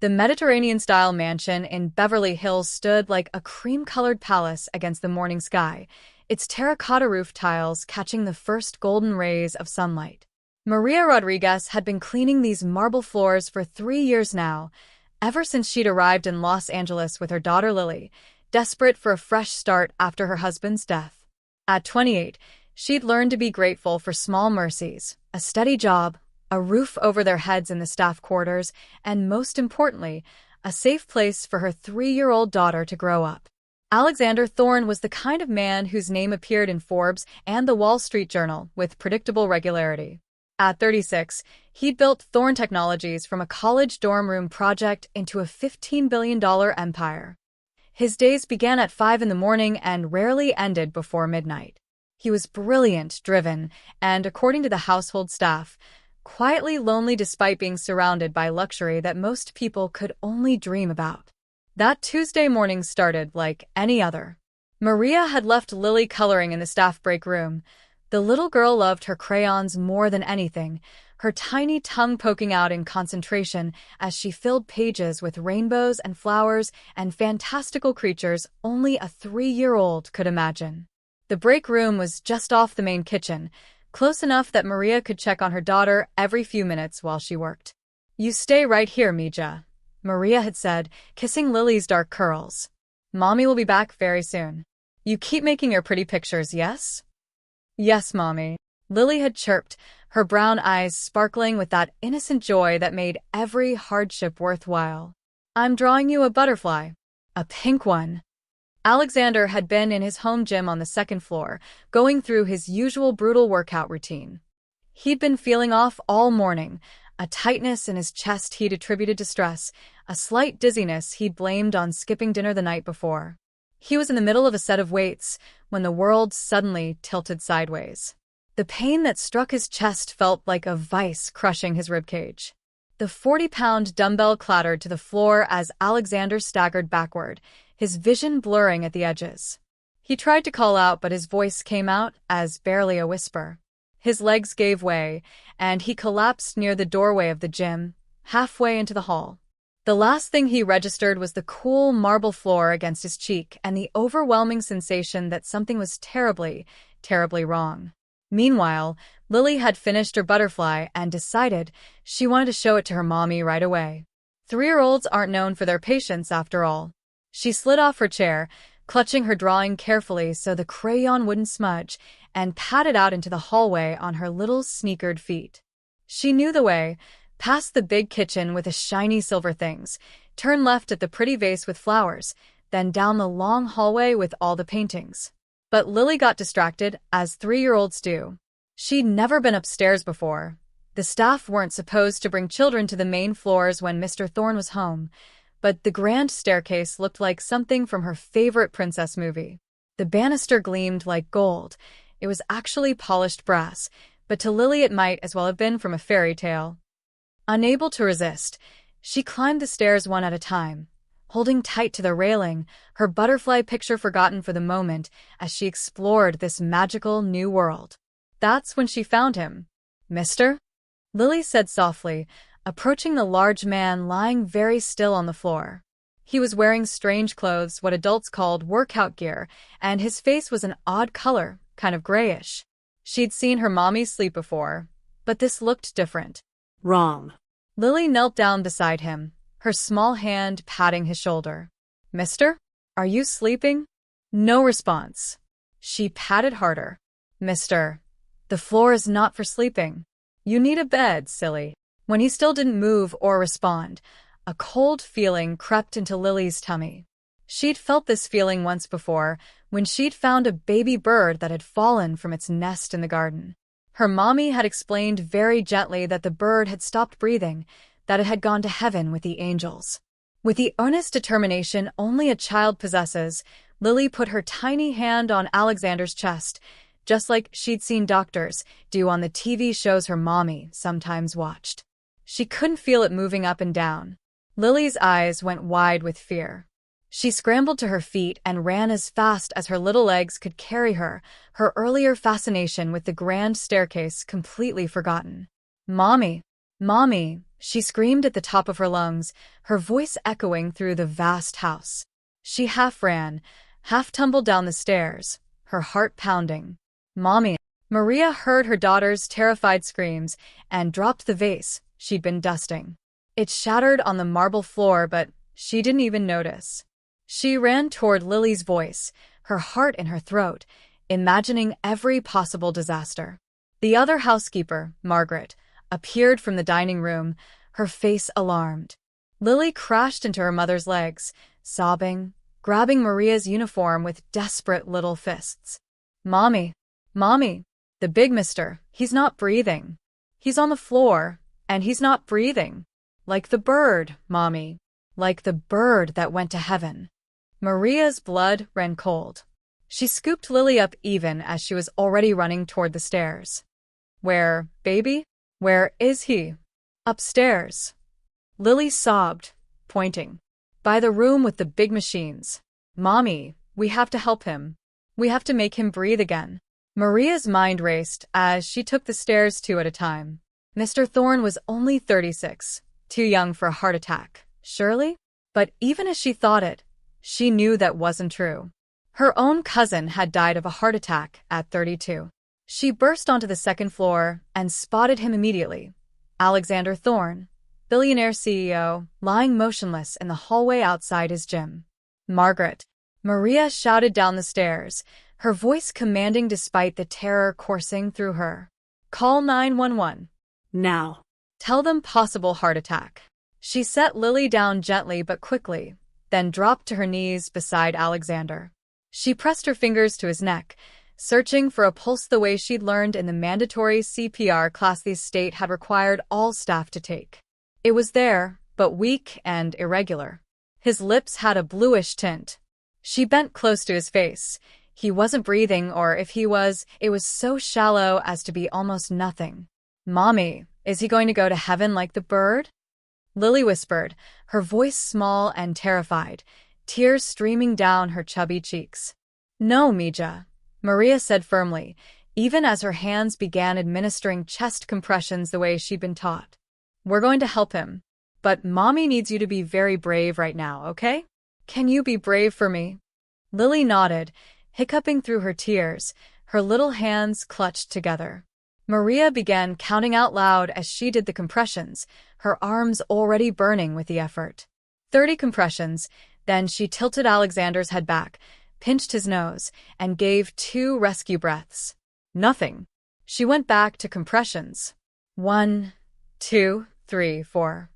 The Mediterranean-style mansion in Beverly Hills stood like a cream-colored palace against the morning sky, its terracotta roof tiles catching the first golden rays of sunlight. Maria Rodriguez had been cleaning these marble floors for 3 years now, ever since she'd arrived in Los Angeles with her daughter Lily, desperate for a fresh start after her husband's death. At 28, she'd learned to be grateful for small mercies, a steady job, a roof over their heads in the staff quarters, and most importantly, a safe place for her 3-year-old daughter to grow up. Alexander Thorne was the kind of man whose name appeared in Forbes and the Wall Street Journal with predictable regularity. At 36, he'd built Thorne Technologies from a college dorm room project into a $15 billion empire. His days began at 5 in the morning and rarely ended before midnight. He was brilliant, driven, and, according to the household staff, quietly lonely despite being surrounded by luxury that most people could only dream about. That Tuesday morning started like any other. Maria had left Lily coloring in the staff break room. The little girl loved her crayons more than anything, her tiny tongue poking out in concentration as she filled pages with rainbows and flowers and fantastical creatures only a 3-year-old could imagine. The break room was just off the main kitchen, close enough that Maria could check on her daughter every few minutes while she worked. "You stay right here, Mija," Maria had said, kissing Lily's dark curls. "Mommy will be back very soon. You keep making your pretty pictures, yes?" "Yes, Mommy," Lily had chirped, her brown eyes sparkling with that innocent joy that made every hardship worthwhile. "I'm drawing you a butterfly. A pink one." Alexander had been in his home gym on the second floor, going through his usual brutal workout routine. He'd been feeling off all morning, a tightness in his chest he'd attributed to stress, a slight dizziness he'd blamed on skipping dinner the night before. He was in the middle of a set of weights when the world suddenly tilted sideways. The pain that struck his chest felt like a vice crushing his ribcage. The 40-pound dumbbell clattered to the floor as Alexander staggered backward, his vision blurring at the edges. He tried to call out, but his voice came out as barely a whisper. His legs gave way, and he collapsed near the doorway of the gym, halfway into the hall. The last thing he registered was the cool marble floor against his cheek and the overwhelming sensation that something was terribly, terribly wrong. Meanwhile, Lily had finished her butterfly and decided she wanted to show it to her mommy right away. 3-year-olds aren't known for their patience, after all. She slid off her chair, clutching her drawing carefully so the crayon wouldn't smudge, and padded out into the hallway on her little sneakered feet. She knew the way, past the big kitchen with the shiny silver things, turn left at the pretty vase with flowers, then down the long hallway with all the paintings. But Lily got distracted, as 3-year-olds do. She'd never been upstairs before. The staff weren't supposed to bring children to the main floors when Mr. Thorne was home, but the grand staircase looked like something from her favorite princess movie. The banister gleamed like gold. It was actually polished brass, but to Lily it might as well have been from a fairy tale. Unable to resist, she climbed the stairs one at a time, holding tight to the railing, her butterfly picture forgotten for the moment as she explored this magical new world. That's when she found him. "Mister?" Lily said softly, approaching the large man lying very still on the floor. He was wearing strange clothes, what adults called workout gear, and his face was an odd color, kind of grayish. She'd seen her mommy sleep before, but this looked different. "Wrong." Lily knelt down beside him, her small hand patting his shoulder. "Mister? Are you sleeping?" No response. She patted harder. "Mister, the floor is not for sleeping. You need a bed, silly." When he still didn't move or respond, a cold feeling crept into Lily's tummy. She'd felt this feeling once before, when she'd found a baby bird that had fallen from its nest in the garden. Her mommy had explained very gently that the bird had stopped breathing, that it had gone to heaven with the angels. With the earnest determination only a child possesses, Lily put her tiny hand on Alexander's chest, just like she'd seen doctors do on the TV shows her mommy sometimes watched. She couldn't feel it moving up and down. Lily's eyes went wide with fear. She scrambled to her feet and ran as fast as her little legs could carry her, her earlier fascination with the grand staircase completely forgotten. "Mommy, Mommy," She screamed at the top of her lungs, her voice echoing through the vast house. She half ran, half tumbled down the stairs, her heart pounding. "Mommy!" Maria heard her daughter's terrified screams and dropped the vase she'd been dusting. It shattered on the marble floor, but she didn't even notice. She ran toward Lily's voice, her heart in her throat, imagining every possible disaster. The other housekeeper, Margaret, appeared from the dining room, her face alarmed. Lily crashed into her mother's legs, sobbing, grabbing Maria's uniform with desperate little fists. "Mommy! Mommy! The big mister, he's not breathing. He's on the floor, and he's not breathing. Like the bird, Mommy. Like the bird that went to heaven." Maria's blood ran cold. She scooped Lily up even as she was already running toward the stairs. "Where, baby? Where is he?" "Upstairs." Lily sobbed, pointing. "By the room with the big machines. Mommy, we have to help him. We have to make him breathe again." Maria's mind raced as she took the stairs two at a time. Mr. Thorne was only 36, too young for a heart attack, surely? But even as she thought it, she knew that wasn't true. Her own cousin had died of a heart attack at 32. She burst onto the second floor and spotted him immediately. Alexander Thorne, Billionaire CEO, lying motionless in the hallway outside his gym. "Margaret!" Maria shouted down the stairs, her voice commanding despite the terror coursing through her. "Call 911. Now. Tell them possible heart attack." She set Lily down gently but quickly, then dropped to her knees beside Alexander. She pressed her fingers to his neck, searching for a pulse the way she'd learned in the mandatory CPR class the state had required all staff to take. It was there, but weak and irregular. His lips had a bluish tint. She bent close to his face. He wasn't breathing, or if he was, it was so shallow as to be almost nothing. "Mommy, is he going to go to heaven like the bird?" Lily whispered, her voice small and terrified, tears streaming down her chubby cheeks. "No, Mija," Maria said firmly, even as her hands began administering chest compressions the way she'd been taught. "We're going to help him. But Mommy needs you to be very brave right now, okay? Can you be brave for me?" Lily nodded, hiccuping through her tears, her little hands clutched together. Maria began counting out loud as she did the compressions, her arms already burning with the effort. 30 compressions, then she tilted Alexander's head back, pinched his nose, and gave 2 rescue breaths. Nothing. She went back to compressions. 1, 2, 3, 4.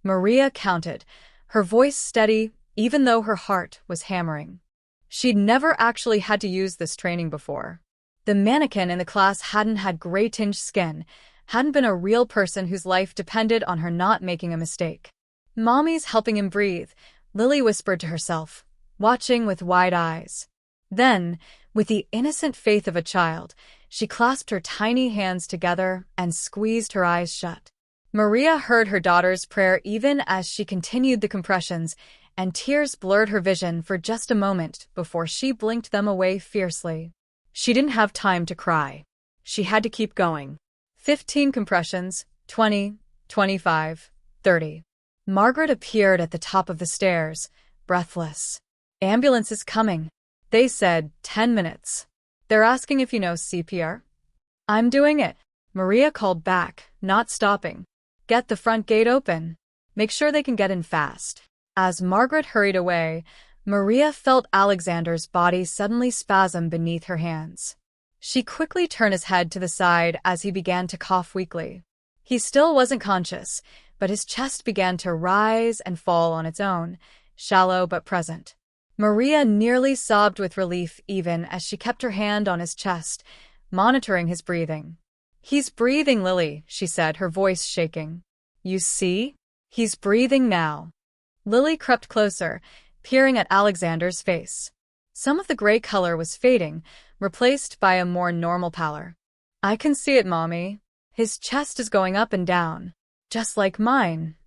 Maria counted, her voice steady, even though her heart was hammering. She'd never actually had to use this training before. The mannequin in the class hadn't had gray-tinged skin, hadn't been a real person whose life depended on her not making a mistake. "Mommy's helping him breathe," Lily whispered to herself, watching with wide eyes. Then, with the innocent faith of a child, she clasped her tiny hands together and squeezed her eyes shut. Maria heard her daughter's prayer even as she continued the compressions, and tears blurred her vision for just a moment before she blinked them away fiercely. She didn't have time to cry. She had to keep going. 15 compressions, 20, 25, 30. Margaret appeared at the top of the stairs, breathless. "Ambulance is coming." They said 10 minutes. "They're asking if you know CPR?" "I'm doing it," Maria called back, not stopping. "Get the front gate open. Make sure they can get in fast." As Margaret hurried away, Maria felt Alexander's body suddenly spasm beneath her hands. She quickly turned his head to the side as he began to cough weakly. He still wasn't conscious, but his chest began to rise and fall on its own, shallow but present. Maria nearly sobbed with relief even as she kept her hand on his chest, monitoring his breathing. "He's breathing, Lily," she said, her voice shaking. "You see? He's breathing now." Lily crept closer, peering at Alexander's face. Some of the gray color was fading, replaced by a more normal pallor. "I can see it, Mommy. His chest is going up and down, just like mine."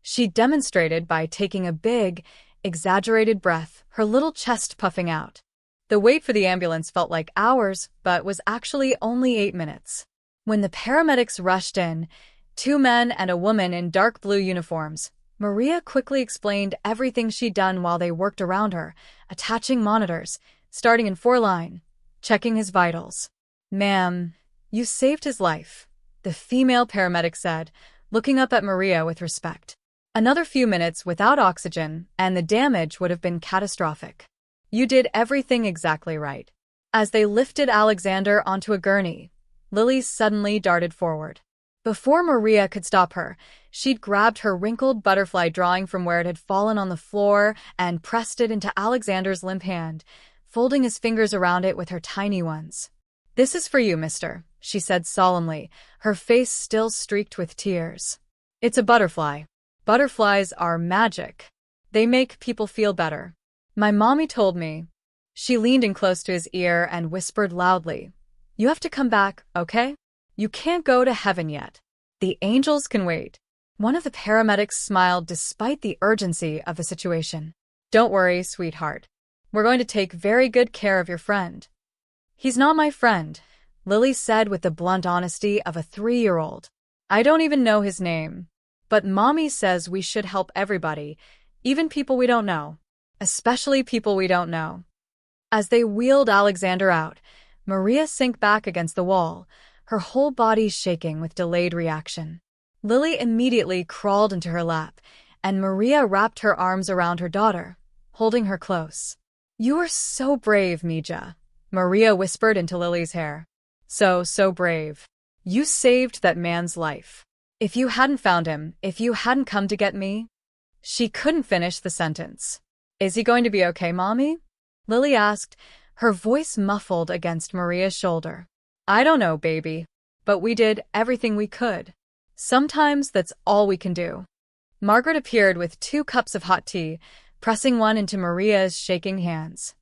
She demonstrated by taking a big, exaggerated breath, her little chest puffing out. The wait for the ambulance felt like hours, but was actually only 8 minutes. When the paramedics rushed in, Two men and a woman in dark blue uniforms. Maria quickly explained everything she'd done while they worked around her, attaching monitors, starting in 4-line, checking his vitals. "Ma'am, you saved his life," the female paramedic said, looking up at Maria with respect. Another few minutes without oxygen, and the damage would have been catastrophic. "You did everything exactly right." As they lifted Alexander onto a gurney, Lily suddenly darted forward. Before Maria could stop her, she'd grabbed her wrinkled butterfly drawing from where it had fallen on the floor and pressed it into Alexander's limp hand, folding his fingers around it with her tiny ones. "This is for you, mister," she said solemnly, her face still streaked with tears. "It's a butterfly. Butterflies are magic. They make people feel better. My mommy told me." She leaned in close to his ear and whispered loudly, "You have to come back, okay? You can't go to heaven yet. The angels can wait." One of the paramedics smiled despite the urgency of the situation. "Don't worry, sweetheart. We're going to take very good care of your friend." "He's not my friend," Lily said with the blunt honesty of a 3-year-old. "I don't even know his name. But Mommy says we should help everybody, even people we don't know. Especially people we don't know." As they wheeled Alexander out, Maria sank back against the wall, her whole body shaking with delayed reaction. Lily immediately crawled into her lap, and Maria wrapped her arms around her daughter, holding her close. "You are so brave, Mija," Maria whispered into Lily's hair. So brave. You saved that man's life. If you hadn't found him, if you hadn't come to get me." She couldn't finish the sentence. "Is he going to be okay, Mommy?" Lily asked, her voice muffled against Maria's shoulder. "I don't know, baby. But we did everything we could. Sometimes that's all we can do." Margaret appeared with 2 cups of hot tea, pressing one into Maria's shaking hands.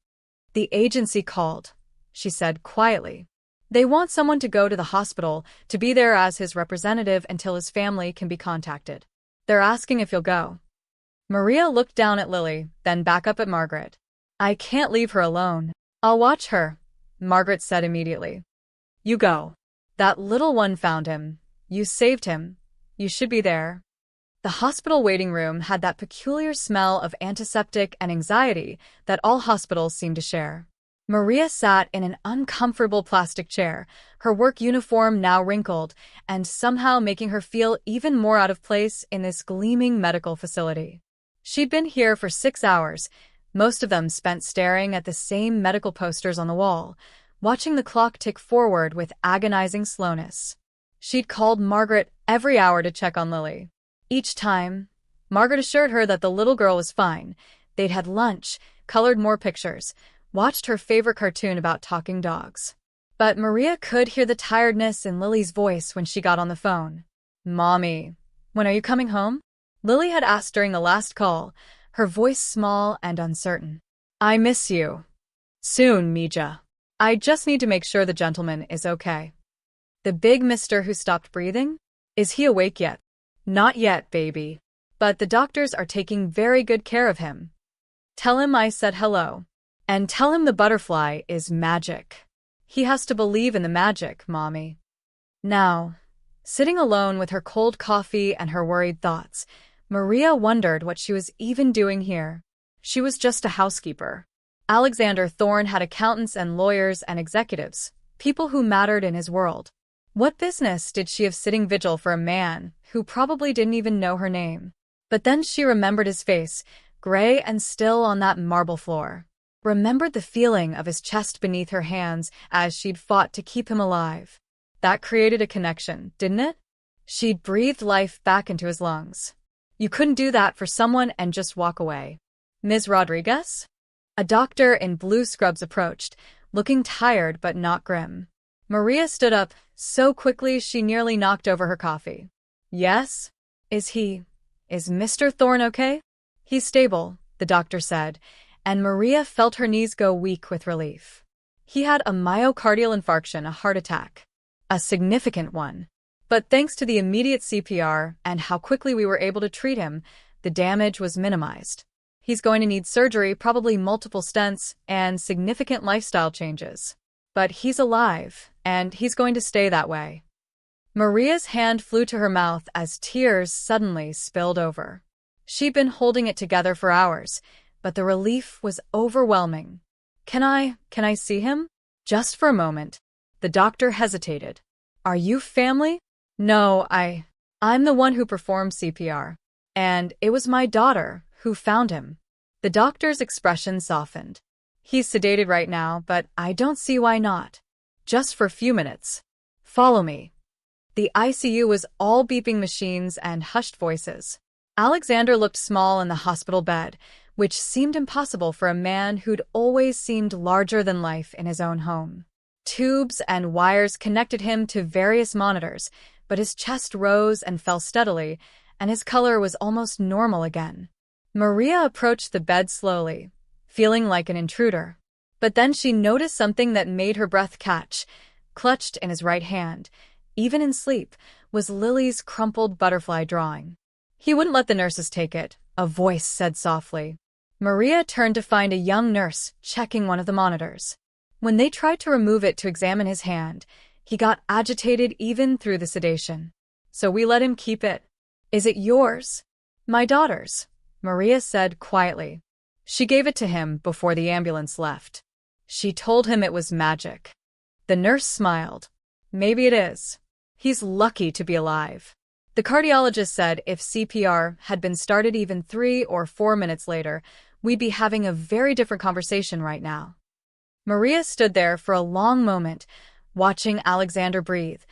"The agency called," she said quietly. "They want someone to go to the hospital to be there as his representative until his family can be contacted. They're asking if you'll go." Maria looked down at Lily, then back up at Margaret. "I can't leave her alone." "I'll watch her," Margaret said immediately. "You go. That little one found him. You saved him. You should be there." The hospital waiting room had that peculiar smell of antiseptic and anxiety that all hospitals seem to share. Maria sat in an uncomfortable plastic chair, her work uniform now wrinkled, and somehow making her feel even more out of place in this gleaming medical facility. She'd been here for 6 hours, most of them spent staring at the same medical posters on the wall, watching the clock tick forward with agonizing slowness. She'd called Margaret every hour to check on Lily. Each time, Margaret assured her that the little girl was fine. They'd had lunch, colored more pictures, watched her favorite cartoon about talking dogs. But Maria could hear the tiredness in Lily's voice when she got on the phone. "Mommy, when are you coming home?" Lily had asked during the last call, her voice small and uncertain. "I miss you. Soon, Mija. I just need to make sure the gentleman is okay." "The big mister who stopped breathing? Is he awake yet?" "Not yet, baby. But the doctors are taking very good care of him. Tell him I said hello. And tell him the butterfly is magic. He has to believe in the magic, Mommy." Now, sitting alone with her cold coffee and her worried thoughts, Maria wondered what she was even doing here. She was just a housekeeper. Alexander Thorne had accountants and lawyers and executives, people who mattered in his world. What business did she have sitting vigil for a man who probably didn't even know her name? But then she remembered his face, gray and still on that marble floor. Remembered the feeling of his chest beneath her hands as she'd fought to keep him alive. That created a connection, didn't it? She'd breathed life back into his lungs. You couldn't do that for someone and just walk away. "Ms. Rodriguez?" A doctor in blue scrubs approached, looking tired but not grim. Maria stood up so quickly she nearly knocked over her coffee. "Yes? Is Mr. Thorne okay?" "He's stable," the doctor said, and Maria felt her knees go weak with relief. "He had a myocardial infarction, a heart attack. A significant one. But thanks to the immediate CPR and how quickly we were able to treat him, the damage was minimized. He's going to need surgery, probably multiple stents, and significant lifestyle changes. But he's alive, and he's going to stay that way." Maria's hand flew to her mouth as tears suddenly spilled over. She'd been holding it together for hours, but the relief was overwhelming. Can I see him? Just for a moment. The doctor hesitated. Are you family? No, I'm the one who performed CPR. And it was my daughter who found him. The doctor's expression softened. He's sedated right now, but I don't see why not. Just for a few minutes. Follow me. The ICU was all beeping machines and hushed voices. Alexander looked small in the hospital bed, which seemed impossible for a man who'd always seemed larger than life in his own home. Tubes and wires connected him to various monitors, but his chest rose and fell steadily, and his color was almost normal again. Maria approached the bed slowly, feeling like an intruder. But then she noticed something that made her breath catch. Clutched in his right hand, even in sleep, was Lily's crumpled butterfly drawing. He wouldn't let the nurses take it, a voice said softly. Maria turned to find a young nurse checking one of the monitors. When they tried to remove it to examine his hand, he got agitated even through the sedation. So we let him keep it. Is it yours? My daughter's, Maria said quietly. She gave it to him before the ambulance left. She told him it was magic. The nurse smiled. Maybe it is. He's lucky to be alive. The cardiologist said if CPR had been started even 3 or 4 minutes later, we'd be having a very different conversation right now. Maria stood there for a long moment, watching Alexander breathe,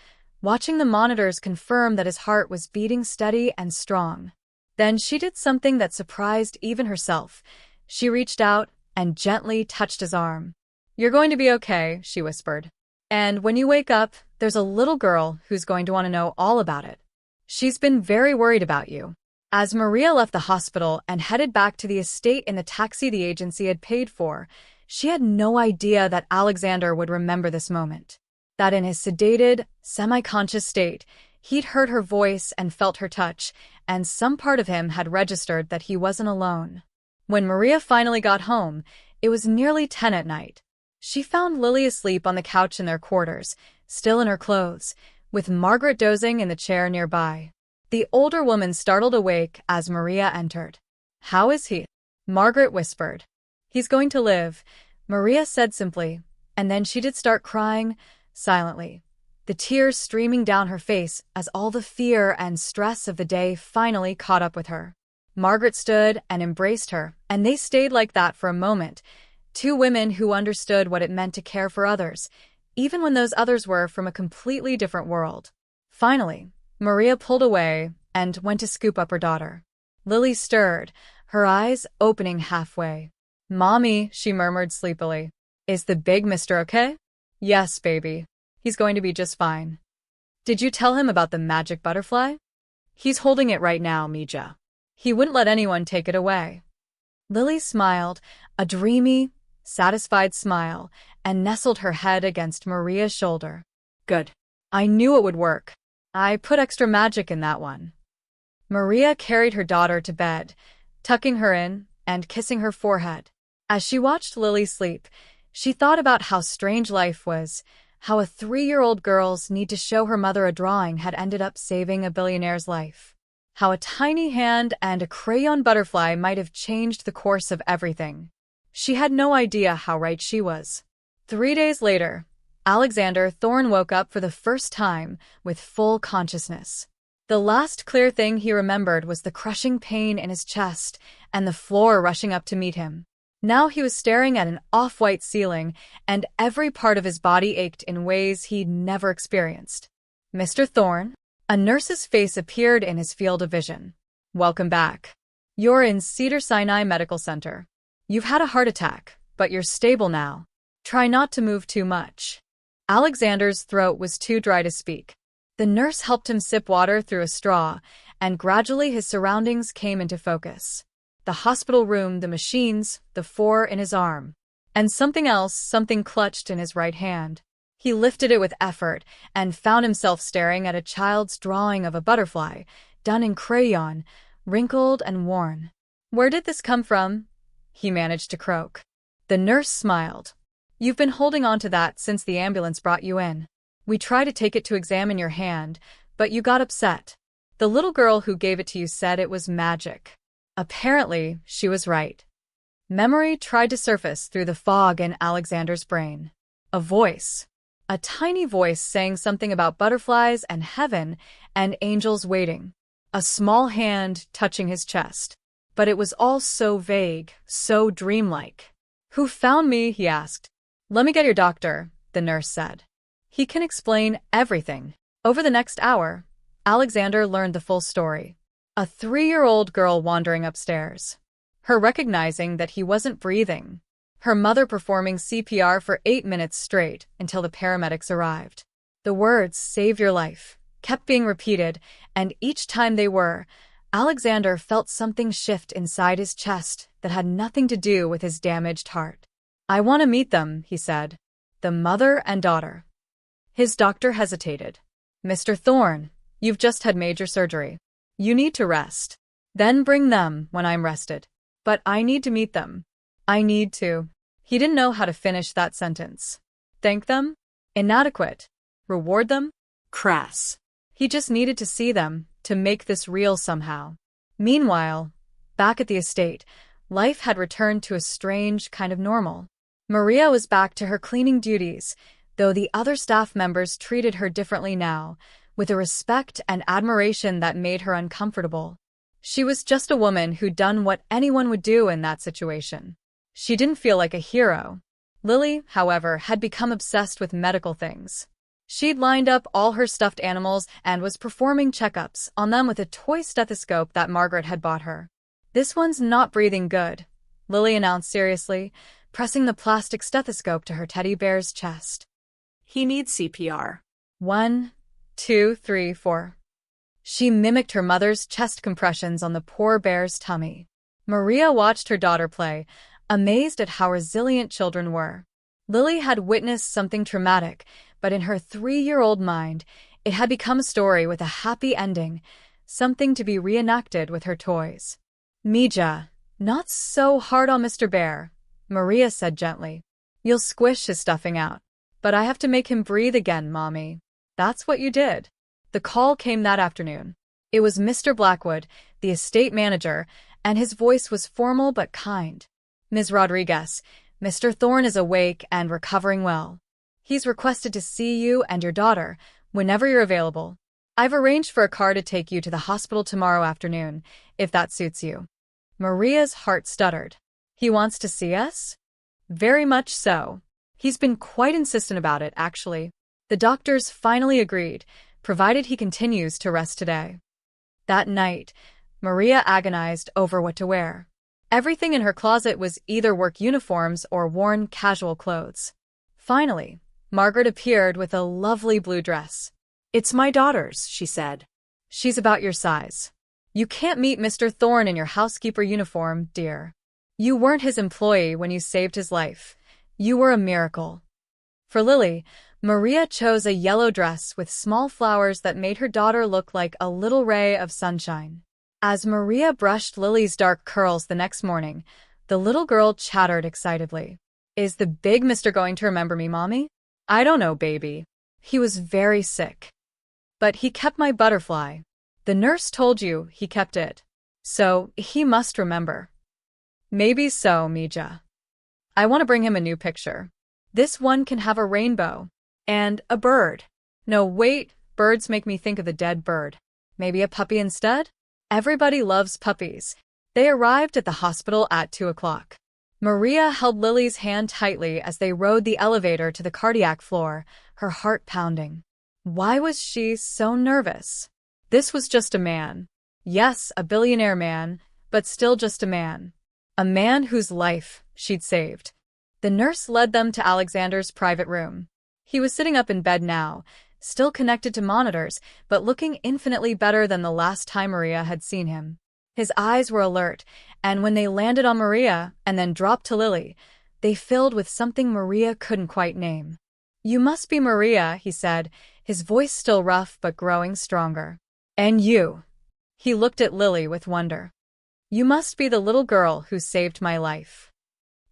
watching the monitors confirm that his heart was beating steady and strong. Then she did something that surprised even herself. She reached out and gently touched his arm. You're going to be okay, she whispered. And when you wake up, there's a little girl who's going to want to know all about it. She's been very worried about you. As Maria left the hospital and headed back to the estate in the taxi the agency had paid for, she had no idea that Alexander would remember this moment. That in his sedated, semi-conscious state, he'd heard her voice and felt her touch, and some part of him had registered that he wasn't alone. When Maria finally got home, it was nearly 10 at night. She found Lily asleep on the couch in their quarters, still in her clothes, with Margaret dozing in the chair nearby. The older woman startled awake as Maria entered. How is he? Margaret whispered. He's going to live, Maria said simply, and then she did start crying, silently, the tears streaming down her face as all the fear and stress of the day finally caught up with her. Margaret stood and embraced her, and they stayed like that for a moment, 2 women who understood what it meant to care for others, even when those others were from a completely different world. Finally, Maria pulled away and went to scoop up her daughter. Lily stirred, her eyes opening halfway. Mommy, she murmured sleepily. Is the big mister okay? Yes, baby. He's going to be just fine. Did you tell him about the magic butterfly? He's holding it right now, Mija. He wouldn't let anyone take it away. Lily smiled, a dreamy, satisfied smile, and nestled her head against Maria's shoulder. Good. I knew it would work. I put extra magic in that one. Maria carried her daughter to bed, tucking her in and kissing her forehead. As she watched Lily sleep, she thought about how strange life was, how a 3-year-old girl's need to show her mother a drawing had ended up saving a billionaire's life. How a tiny hand and a crayon butterfly might have changed the course of everything. She had no idea how right she was. 3 days later, Alexander Thorne woke up for the first time with full consciousness. The last clear thing he remembered was the crushing pain in his chest and the floor rushing up to meet him. Now he was staring at an off-white ceiling, and every part of his body ached in ways he'd never experienced. Mr. Thorne? A nurse's face appeared in his field of vision. Welcome back. You're in Cedars-Sinai Medical Center. You've had a heart attack, but you're stable now. Try not to move too much. Alexander's throat was too dry to speak. The nurse helped him sip water through a straw, and gradually his surroundings came into focus. The hospital room, the machines, the 4 in his arm. And something else, something clutched in his right hand. He lifted it with effort and found himself staring at a child's drawing of a butterfly, done in crayon, wrinkled and worn. Where did this come from? He managed to croak. The nurse smiled. You've been holding on to that since the ambulance brought you in. We tried to take it to examine your hand, but you got upset. The little girl who gave it to you said it was magic. Apparently, she was right. Memory tried to surface through the fog in Alexander's brain. A voice. A tiny voice saying something about butterflies and heaven and angels waiting. A small hand touching his chest. But it was all so vague, so dreamlike. "Who found me?" he asked. "Let me get your doctor," the nurse said. "He can explain everything." Over the next hour, Alexander learned the full story. A 3-year-old girl wandering upstairs. Her recognizing that he wasn't breathing. Her mother performing CPR for 8 minutes straight until the paramedics arrived. The words, "save your life," kept being repeated, and each time they were, Alexander felt something shift inside his chest that had nothing to do with his damaged heart. "I want to meet them," he said. "The mother and daughter." His doctor hesitated. "Mr. Thorne, you've just had major surgery. You need to rest. Then bring them when I'm rested." "But I need to meet them." "I need to." He didn't know how to finish that sentence. Thank them? Inadequate. Reward them? Crass. He just needed to see them, to make this real somehow. Meanwhile, back at the estate, life had returned to a strange kind of normal. Maria was back to her cleaning duties, though the other staff members treated her differently now, with a respect and admiration that made her uncomfortable. She was just a woman who'd done what anyone would do in that situation. She didn't feel like a hero. Lily, however, had become obsessed with medical things. She'd lined up all her stuffed animals and was performing checkups on them with a toy stethoscope that Margaret had bought her. "This one's not breathing good," Lily announced seriously, pressing the plastic stethoscope to her teddy bear's chest. "He needs CPR. 1, 2, 3, 4. She mimicked her mother's chest compressions on the poor bear's tummy. Maria watched her daughter play, amazed at how resilient children were. Lily had witnessed something traumatic, but in her 3-year-old mind, it had become a story with a happy ending, something to be reenacted with her toys. "Mija, not so hard on Mr. Bear," Maria said gently. "You'll squish his stuffing out. But I have to make him breathe again, Mommy." "That's what you did." The call came that afternoon. It was Mr. Blackwood, the estate manager, and his voice was formal but kind. "Ms. Rodriguez, Mr. Thorne is awake and recovering well. He's requested to see you and your daughter whenever you're available. I've arranged for a car to take you to the hospital tomorrow afternoon, if that suits you." Maria's heart stuttered. "He wants to see us?" "Very much so. He's been quite insistent about it, actually." The doctors finally agreed, provided he continues to rest today. That night, Maria agonized over what to wear. Everything in her closet was either work uniforms or worn casual clothes. Finally, Margaret appeared with a lovely blue dress. "It's my daughter's," she said. "She's about your size. You can't meet Mr. Thorne in your housekeeper uniform, dear. You weren't his employee when you saved his life. You were a miracle." For Lily, Maria chose a yellow dress with small flowers that made her daughter look like a little ray of sunshine. As Maria brushed Lily's dark curls the next morning, the little girl chattered excitedly. "Is the big mister going to remember me, Mommy?" "I don't know, baby. He was very sick. But he kept my butterfly. The nurse told you he kept it. So he must remember." "Maybe so, Mija. I want to bring him a new picture. This one can have a rainbow. And a bird. No, wait, birds make me think of the dead bird. Maybe a puppy instead?" Everybody loves puppies. They arrived at the hospital at 2 o'clock. Maria held Lily's hand tightly as they rode the elevator to the cardiac floor, her heart pounding. Why was she so nervous? This was just a man. Yes, a billionaire man, but still just a man. A man whose life she'd saved. The nurse led them to Alexander's private room. He was sitting up in bed now, still connected to monitors, but looking infinitely better than the last time Maria had seen him. His eyes were alert, and when they landed on Maria and then dropped to Lily, they filled with something Maria couldn't quite name. "You must be Maria," he said, his voice still rough but growing stronger. "And you?" He looked at Lily with wonder. "You must be the little girl who saved my life."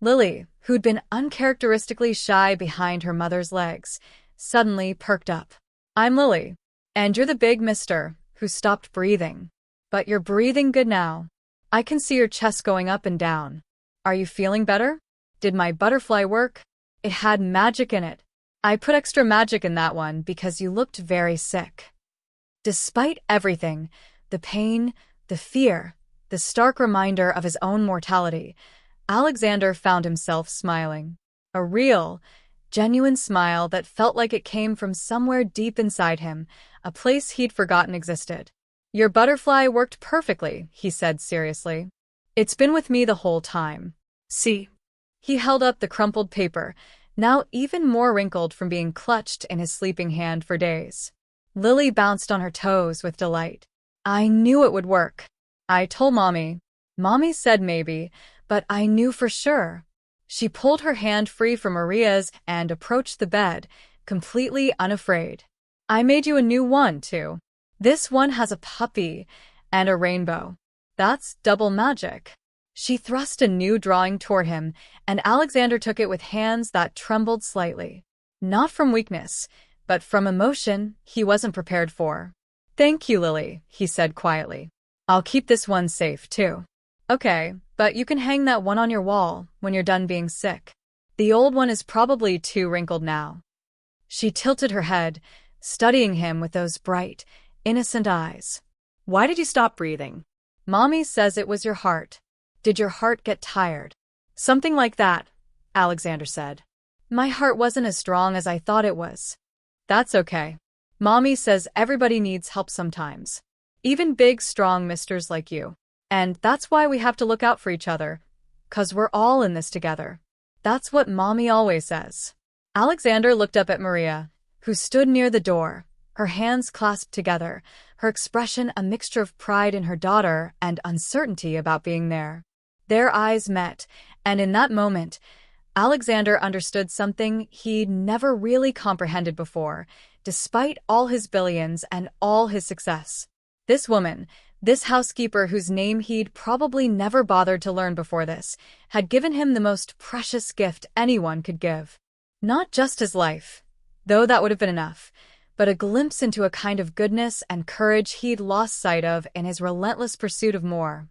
Lily, who'd been uncharacteristically shy behind her mother's legs, suddenly perked up. I'm Lily. And you're the big mister who stopped breathing. But you're breathing good now. I can see your chest going up and down. Are you feeling better? Did my butterfly work? It had magic in it. I put extra magic in that one because you looked very sick. Despite everything, the pain, the fear, the stark reminder of his own mortality, Alexander found himself smiling. A real, genuine smile that felt like it came from somewhere deep inside him, a place he'd forgotten existed. Your butterfly worked perfectly, he said seriously. It's been with me the whole time. See? He held up the crumpled paper, now even more wrinkled from being clutched in his sleeping hand for days. Lily bounced on her toes with delight. I knew it would work. I told Mommy. Mommy said maybe, but I knew for sure. She pulled her hand free from Maria's and approached the bed, completely unafraid. I made you a new one, too. This one has a puppy and a rainbow. That's double magic. She thrust a new drawing toward him, and Alexander took it with hands that trembled slightly. Not from weakness, but from emotion he wasn't prepared for. Thank you, Lily, he said quietly. I'll keep this one safe, too. Okay, but you can hang that one on your wall when you're done being sick. The old one is probably too wrinkled now. She tilted her head, studying him with those bright, innocent eyes. Why did you stop breathing? Mommy says it was your heart. Did your heart get tired? Something like that, Alexander said. My heart wasn't as strong as I thought it was. That's okay. Mommy says everybody needs help sometimes. Even big, strong misters like you. And that's why we have to look out for each other. 'Cause we're all in this together. That's what Mommy always says. Alexander looked up at Maria, who stood near the door, her hands clasped together, her expression a mixture of pride in her daughter and uncertainty about being there. Their eyes met, and in that moment, Alexander understood something he'd never really comprehended before, despite all his billions and all his success. This woman, this housekeeper whose name he'd probably never bothered to learn before this, had given him the most precious gift anyone could give. Not just his life, though that would have been enough, but a glimpse into a kind of goodness and courage he'd lost sight of in his relentless pursuit of more.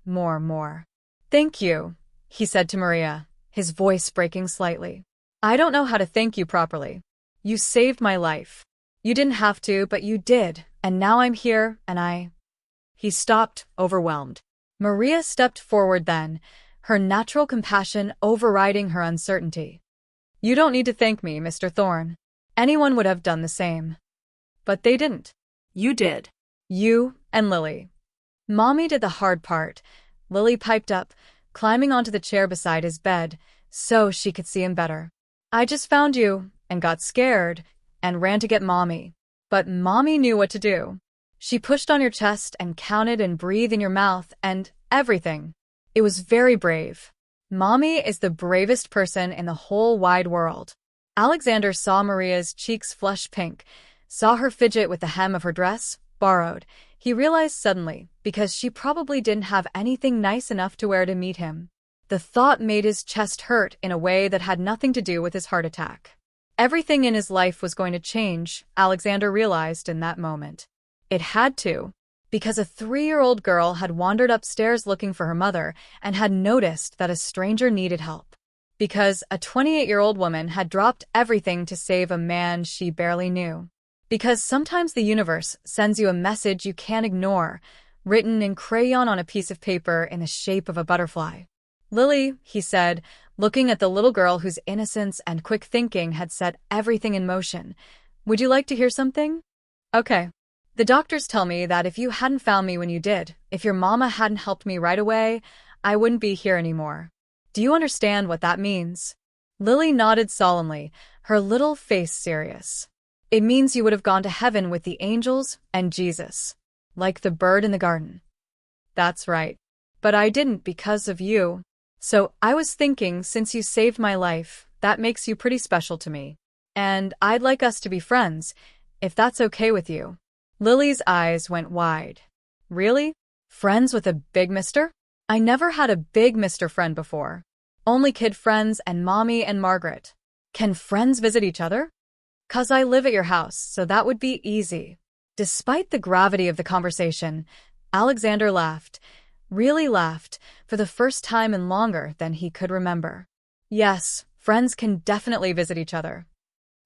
Thank you, he said to Maria, his voice breaking slightly. I don't know how to thank you properly. You saved my life. You didn't have to, but you did, and now I'm here, and He stopped, overwhelmed. Maria stepped forward then, her natural compassion overriding her uncertainty. You don't need to thank me, Mr. Thorne. Anyone would have done the same. But they didn't. You did. You and Lily. Mommy did the hard part, Lily piped up, climbing onto the chair beside his bed, so she could see him better. I just found you, and got scared, and ran to get Mommy. But Mommy knew what to do. She pushed on your chest and counted and breathed in your mouth and everything. It was very brave. Mommy is the bravest person in the whole wide world. Alexander saw Maria's cheeks flush pink, saw her fidget with the hem of her dress, borrowed. He realized suddenly, because she probably didn't have anything nice enough to wear to meet him. The thought made his chest hurt in a way that had nothing to do with his heart attack. Everything in his life was going to change, Alexander realized in that moment. It had to, because a 3-year-old girl had wandered upstairs looking for her mother and had noticed that a stranger needed help. Because a 28-year-old woman had dropped everything to save a man she barely knew. Because sometimes the universe sends you a message you can't ignore, written in crayon on a piece of paper in the shape of a butterfly. Lily, he said, looking at the little girl whose innocence and quick thinking had set everything in motion. Would you like to hear something? Okay. The doctors tell me that if you hadn't found me when you did, if your mama hadn't helped me right away, I wouldn't be here anymore. Do you understand what that means? Lily nodded solemnly, her little face serious. It means you would have gone to heaven with the angels and Jesus, like the bird in the garden. That's right. But I didn't because of you. So I was thinking, since you saved my life, that makes you pretty special to me. And I'd like us to be friends, if that's okay with you. Lily's eyes went wide. Really? Friends with a big mister? I never had a big mister friend before. Only kid friends and Mommy and Margaret. Can friends visit each other? 'Cause I live at your house, so that would be easy. Despite the gravity of the conversation, Alexander laughed, really laughed, for the first time in longer than he could remember. Yes, friends can definitely visit each other.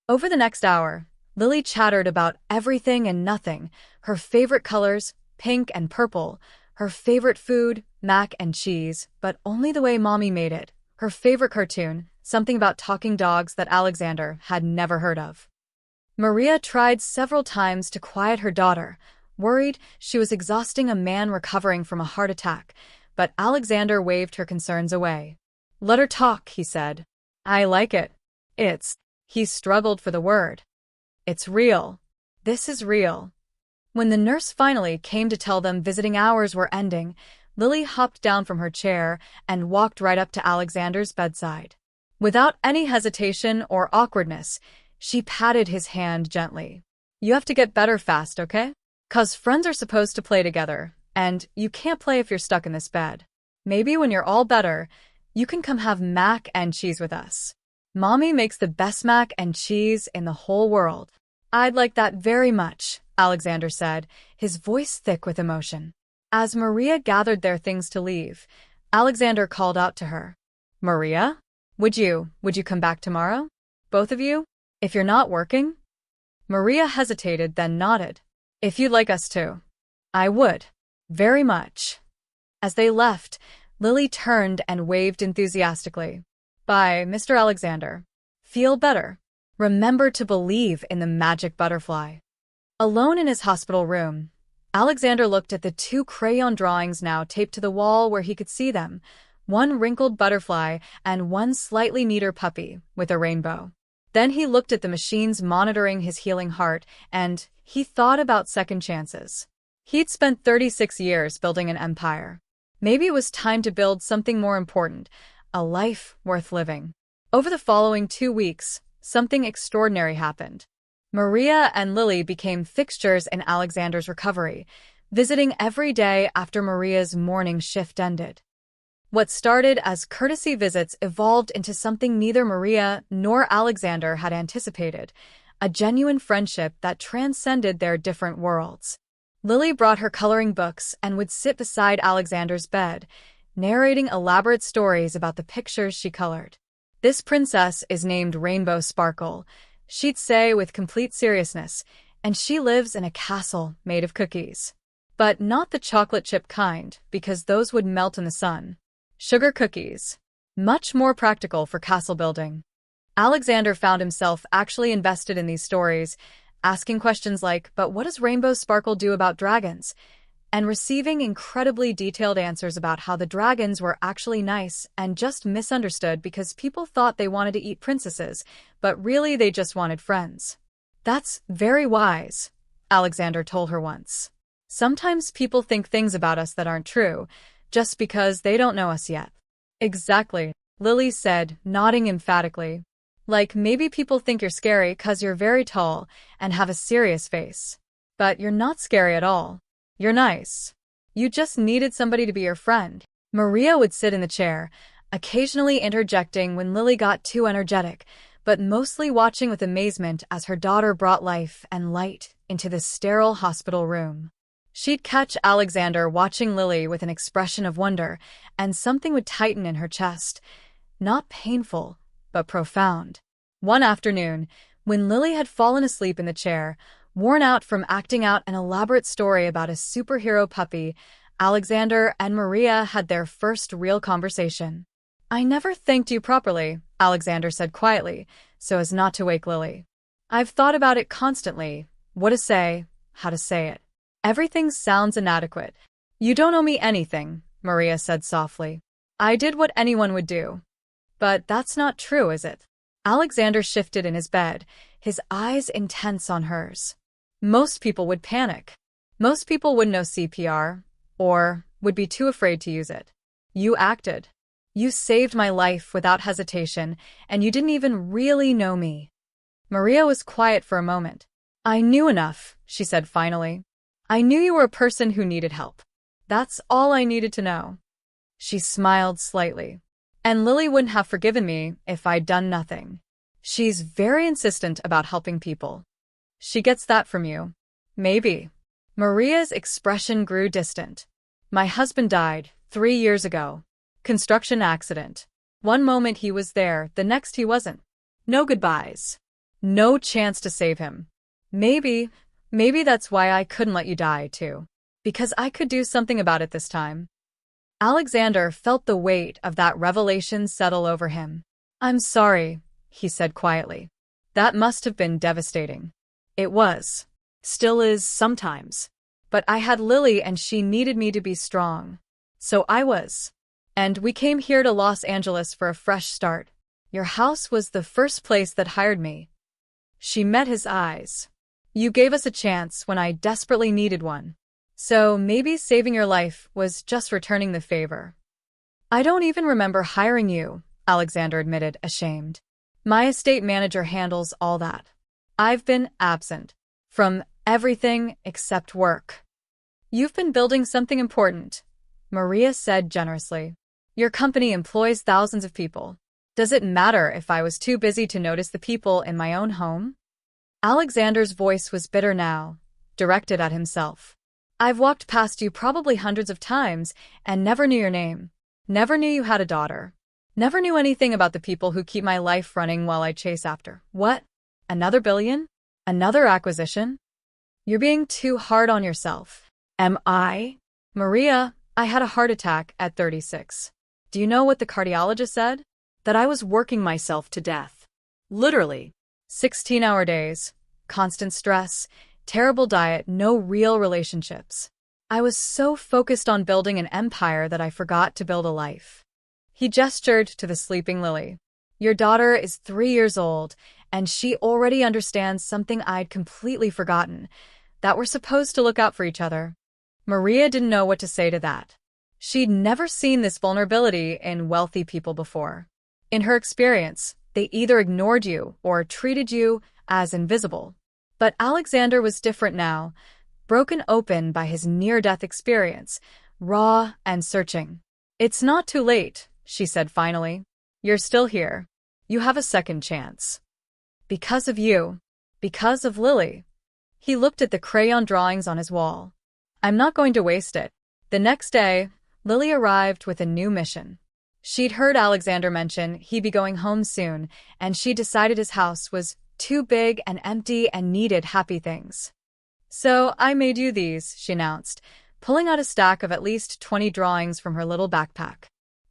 Over the next hour, Lily chattered about everything and nothing, her favorite colors, pink and purple, her favorite food, mac and cheese, but only the way Mommy made it, her favorite cartoon, something about talking dogs that Alexander had never heard of. Maria tried several times to quiet her daughter, worried she was exhausting a man recovering from a heart attack, but Alexander waved her concerns away. Let her talk, he said. I like it. He struggled for the word. It's real. This is real. When the nurse finally came to tell them visiting hours were ending, Lily hopped down from her chair and walked right up to Alexander's bedside. Without any hesitation or awkwardness, she patted his hand gently. You have to get better fast, okay? 'Cause friends are supposed to play together, and you can't play if you're stuck in this bed. Maybe when you're all better, you can come have mac and cheese with us. Mommy makes the best mac and cheese in the whole world. I'd like that very much, Alexander said, his voice thick with emotion. As Maria gathered their things to leave, Alexander called out to her. Maria? Would you come back tomorrow? Both of you? If you're not working? Maria hesitated, then nodded. If you'd like us to. I would. Very much. As they left, Lily turned and waved enthusiastically. Bye, Mr. Alexander. Feel better. Remember to believe in the magic butterfly. Alone in his hospital room, Alexander looked at the two crayon drawings now taped to the wall where he could see them, one wrinkled butterfly and one slightly neater puppy with a rainbow. Then he looked at the machines monitoring his healing heart, and he thought about second chances. He'd spent 36 years building an empire. Maybe it was time to build something more important, a life worth living. Over the following 2 weeks, something extraordinary happened. Maria and Lily became fixtures in Alexander's recovery, visiting every day after Maria's morning shift ended. What started as courtesy visits evolved into something neither Maria nor Alexander had anticipated, a genuine friendship that transcended their different worlds. Lily brought her coloring books and would sit beside Alexander's bed, narrating elaborate stories about the pictures she colored. This princess is named Rainbow Sparkle, she'd say with complete seriousness, and she lives in a castle made of cookies. But not the chocolate chip kind, because those would melt in the sun. Sugar cookies. Much more practical for castle building. Alexander found himself actually invested in these stories, asking questions like, but what does Rainbow Sparkle do about dragons? And receiving incredibly detailed answers about how the dragons were actually nice and just misunderstood because people thought they wanted to eat princesses, but really they just wanted friends. That's very wise, Alexander told her once. Sometimes people think things about us that aren't true, just because they don't know us yet. Exactly, Lily said, nodding emphatically. Like maybe people think you're scary 'cause you're very tall and have a serious face. But you're not scary at all. You're nice. You just needed somebody to be your friend. Maria would sit in the chair, occasionally interjecting when Lily got too energetic, but mostly watching with amazement as her daughter brought life and light into the sterile hospital room. She'd catch Alexander watching Lily with an expression of wonder, and something would tighten in her chest. Not painful, but profound. One afternoon, when Lily had fallen asleep in the chair, worn out from acting out an elaborate story about a superhero puppy, Alexander and Maria had their first real conversation. I never thanked you properly, Alexander said quietly, so as not to wake Lily. I've thought about it constantly, what to say, how to say it. Everything sounds inadequate. You don't owe me anything, Maria said softly. I did what anyone would do. But that's not true, is it? Alexander shifted in his bed, his eyes intense on hers. Most people would panic. Most people wouldn't know CPR, or would be too afraid to use it. You acted. You saved my life without hesitation, and you didn't even really know me. Maria was quiet for a moment. I knew enough, she said finally. I knew you were a person who needed help. That's all I needed to know. She smiled slightly. And Lily wouldn't have forgiven me if I'd done nothing. She's very insistent about helping people. She gets that from you. Maybe. Maria's expression grew distant. My husband died 3 years ago. Construction accident. One moment he was there, the next he wasn't. No goodbyes. No chance to save him. Maybe that's why I couldn't let you die, too. Because I could do something about it this time. Alexander felt the weight of that revelation settle over him. I'm sorry, he said quietly. That must have been devastating. It was. Still is sometimes. But I had Lily and she needed me to be strong. So I was. And we came here to Los Angeles for a fresh start. Your house was the first place that hired me. She met his eyes. You gave us a chance when I desperately needed one. So maybe saving your life was just returning the favor. I don't even remember hiring you, Alexander admitted, ashamed. My estate manager handles all that. I've been absent from everything except work. You've been building something important, Maria said generously. Your company employs thousands of people. Does it matter if I was too busy to notice the people in my own home? Alexander's voice was bitter now, directed at himself. I've walked past you probably hundreds of times and never knew your name. Never knew you had a daughter. Never knew anything about the people who keep my life running while I chase after. What? Another billion? Another acquisition? You're being too hard on yourself. Am I? Maria, I had a heart attack at 36. Do you know what the cardiologist said? That I was working myself to death. Literally. 16-hour days, constant stress, terrible diet, no real relationships. I was so focused on building an empire that I forgot to build a life. He gestured to the sleeping Lily. Your daughter is 3 years old, and she already understands something I'd completely forgotten, that we're supposed to look out for each other. Maria didn't know what to say to that. She'd never seen this vulnerability in wealthy people before. In her experience, they either ignored you or treated you as invisible. But Alexander was different now, broken open by his near-death experience, raw and searching. It's not too late, she said finally. You're still here. You have a second chance. Because of you. Because of Lily. He looked at the crayon drawings on his wall. I'm not going to waste it. The next day, Lily arrived with a new mission. She'd heard Alexander mention he'd be going home soon, and she decided his house was too big and empty and needed happy things. So I made you these, she announced, pulling out a stack of at least 20 drawings from her little backpack.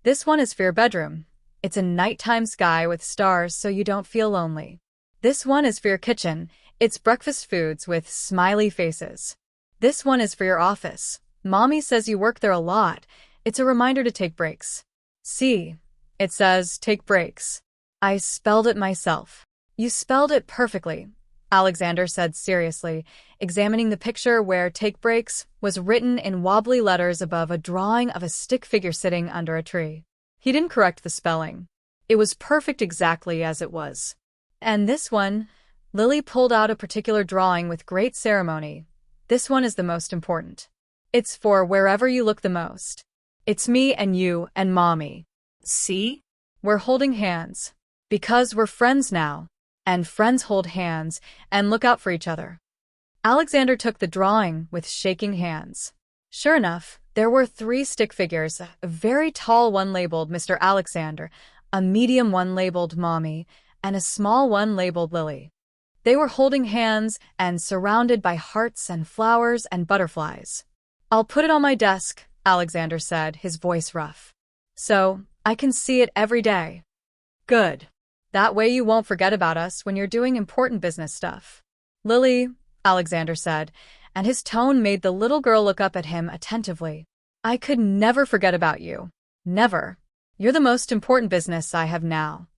This one is for your bedroom. It's a nighttime sky with stars so you don't feel lonely. This one is for your kitchen. It's breakfast foods with smiley faces. This one is for your office. Mommy says you work there a lot. It's a reminder to take breaks. See, it says take breaks. I spelled it myself. You spelled it perfectly, Alexander said seriously, examining the picture where take breaks was written in wobbly letters above a drawing of a stick figure sitting under a tree. He didn't correct the spelling. It was perfect exactly as it was. And this one, Lily pulled out a particular drawing with great ceremony. This one is the most important. It's for wherever you look the most. It's me and you and Mommy. See? We're holding hands. Because we're friends now. And friends hold hands and look out for each other. Alexander took the drawing with shaking hands. Sure enough, there were 3 stick figures, a very tall one labeled Mr. Alexander, a medium one labeled Mommy, and a small one labeled Lily. They were holding hands and surrounded by hearts and flowers and butterflies. I'll put it on my desk, Alexander said, his voice rough. So, I can see it every day. Good. That way you won't forget about us when you're doing important business stuff. Lily, Alexander said, and his tone made the little girl look up at him attentively. I could never forget about you. Never. You're the most important business I have now.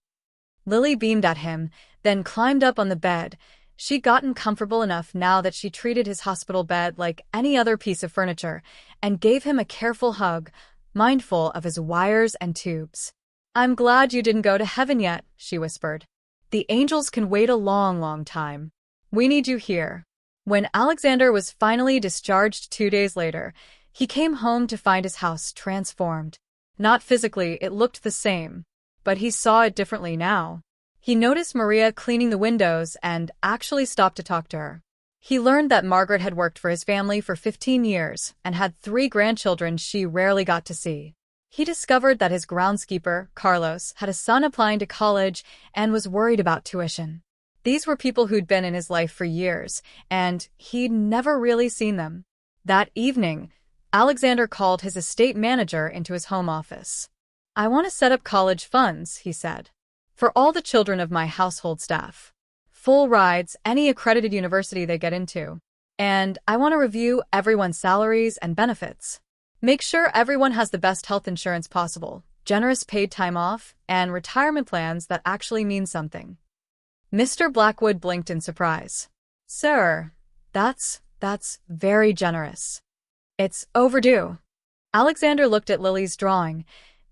Lily beamed at him, then climbed up on the bed. She'd gotten comfortable enough now that she treated his hospital bed like any other piece of furniture, and gave him a careful hug, mindful of his wires and tubes. I'm glad you didn't go to heaven yet, she whispered. The angels can wait a long, long time. We need you here. When Alexander was finally discharged 2 days later, he came home to find his house transformed. Not physically, it looked the same, but he saw it differently now. He noticed Maria cleaning the windows and actually stopped to talk to her. He learned that Margaret had worked for his family for 15 years and had 3 grandchildren she rarely got to see. He discovered that his groundskeeper, Carlos, had a son applying to college and was worried about tuition. These were people who'd been in his life for years, and he'd never really seen them. That evening, Alexander called his estate manager into his home office. "I want to set up college funds," he said, "for all the children of my household staff. Full rides, any accredited university they get into. And I want to review everyone's salaries and benefits. Make sure everyone has the best health insurance possible, generous paid time off, and retirement plans that actually mean something." Mr. Blackwood blinked in surprise. "Sir, that's very generous. It's overdue." Alexander looked at Lily's drawing,